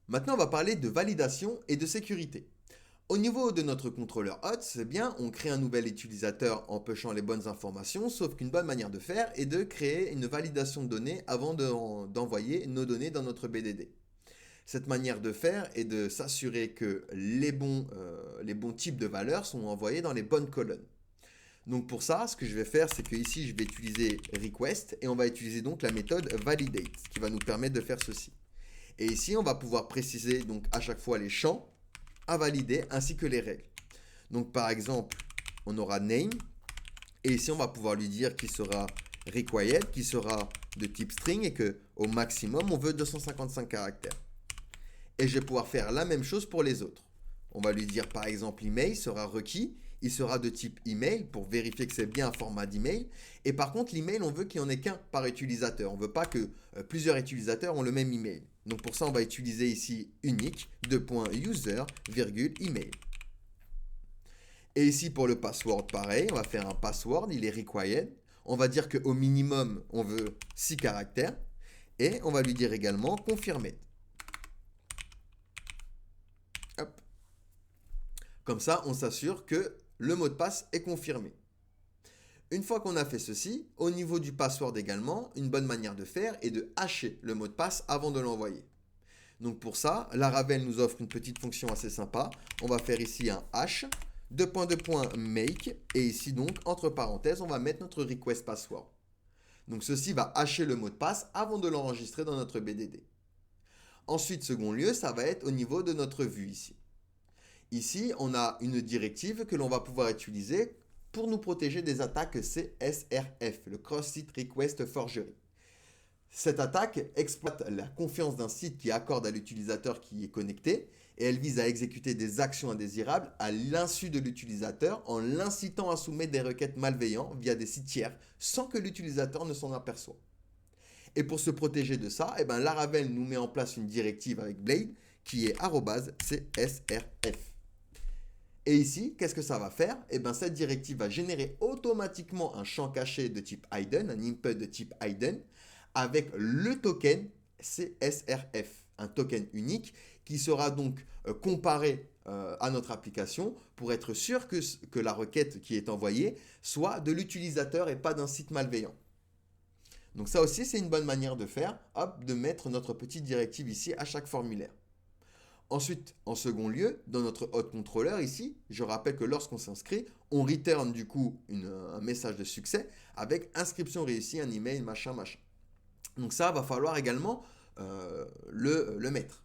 Maintenant, on va parler de validation et de sécurité. Au niveau de notre contrôleur hot, c'est bien, on crée un nouvel utilisateur en pushant les bonnes informations, sauf qu'une bonne manière de faire est de créer une validation de données avant d'envoyer nos données dans notre BDD. Cette manière de faire est de s'assurer que les bons types de valeurs sont envoyés dans les bonnes colonnes. Donc pour ça, ce que je vais faire, c'est que ici, je vais utiliser request et on va utiliser donc la méthode validate qui va nous permettre de faire ceci. Et ici, on va pouvoir préciser donc à chaque fois les champs à valider ainsi que les règles. Donc par exemple, on aura name et ici on va pouvoir lui dire qu'il sera required, qui sera de type string et que au maximum on veut 255 caractères. Et je vais pouvoir faire la même chose pour les autres. On va lui dire par exemple email sera requis, il sera de type email pour vérifier que c'est bien un format d'email. Et par contre l'email on veut qu'il n'y en ait qu'un par utilisateur. On ne veut pas que plusieurs utilisateurs ont le même email. Donc pour ça on va utiliser ici unique, user, email. Et ici pour le password pareil, on va faire un password, il est required. On va dire qu'au minimum on veut 6 caractères. Et on va lui dire également confirmer. Hop. Comme ça, on s'assure que le mot de passe est confirmé. Une fois qu'on a fait ceci, au niveau du password également, une bonne manière de faire est de hasher le mot de passe avant de l'envoyer. Donc pour ça, Laravel nous offre une petite fonction assez sympa. On va faire ici un hash, make, et ici donc, entre parenthèses, on va mettre notre request password. Donc ceci va hasher le mot de passe avant de l'enregistrer dans notre BDD. Ensuite, second lieu, ça va être au niveau de notre vue ici. Ici, on a une directive que l'on va pouvoir utiliser pour nous protéger des attaques CSRF, le Cross-Site Request Forgery. Cette attaque exploite la confiance d'un site qui accorde à l'utilisateur qui est connecté et elle vise à exécuter des actions indésirables à l'insu de l'utilisateur en l'incitant à soumettre des requêtes malveillantes via des sites tiers sans que l'utilisateur ne s'en aperçoive. Et pour se protéger de ça, Laravel nous met en place une directive avec Blade qui est @csrf. Et ici, qu'est-ce que ça va faire? Cette directive va générer automatiquement un champ caché de type hidden, un input de type hidden, avec le token CSRF, un token unique qui sera donc comparé à notre application pour être sûr que la requête qui est envoyée soit de l'utilisateur et pas d'un site malveillant. Donc ça aussi, c'est une bonne manière de faire, hop, de mettre notre petite directive ici à chaque formulaire. Ensuite, en second lieu, dans notre hot controller ici, je rappelle que lorsqu'on s'inscrit, on return du coup un message de succès avec inscription réussie, un email, machin, machin. Donc ça, va falloir également le mettre.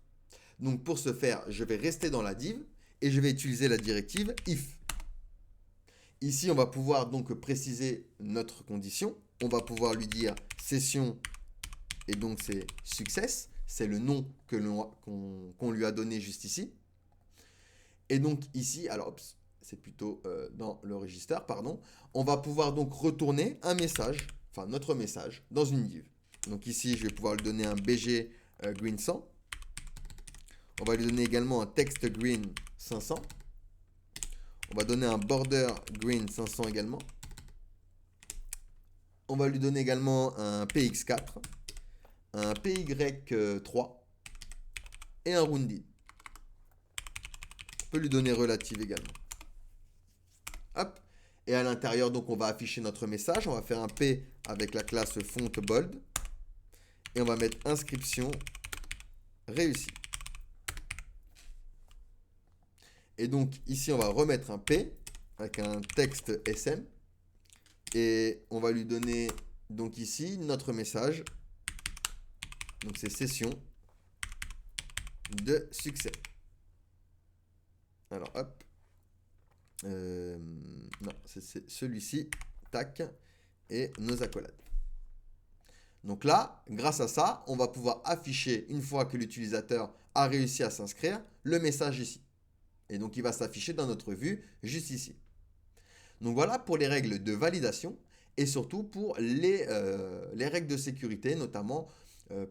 Donc pour ce faire, je vais rester dans la div et je vais utiliser la directive if. Ici, on va pouvoir donc préciser notre condition. On va pouvoir lui dire session et donc c'est success. C'est le nom qu'on lui a donné juste ici. Et donc ici, alors c'est plutôt dans le register, pardon. On va pouvoir donc retourner un message, enfin notre message, dans une div. Donc ici, je vais pouvoir lui donner un BG green 100. On va lui donner également un text green 500. On va donner un border green 500 également. On va lui donner également un PX4, un PY3 et un rounded. On peut lui donner relative également. Hop. Et à l'intérieur, donc, on va afficher notre message. On va faire un P avec la classe font bold. Et on va mettre inscription réussie. Et donc, ici, on va remettre un P avec un texte SM. Et on va lui donner, donc ici, notre message. Donc, c'est session de succès. Alors, hop. Non, c'est celui-ci. Tac. Et nos accolades. Donc là, grâce à ça, on va pouvoir afficher, une fois que l'utilisateur a réussi à s'inscrire, le message ici. Et donc, il va s'afficher dans notre vue, juste ici. Donc voilà pour les règles de validation et surtout pour les règles de sécurité, notamment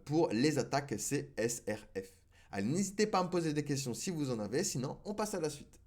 pour les attaques CSRF. Allez, n'hésitez pas à me poser des questions si vous en avez, sinon on passe à la suite.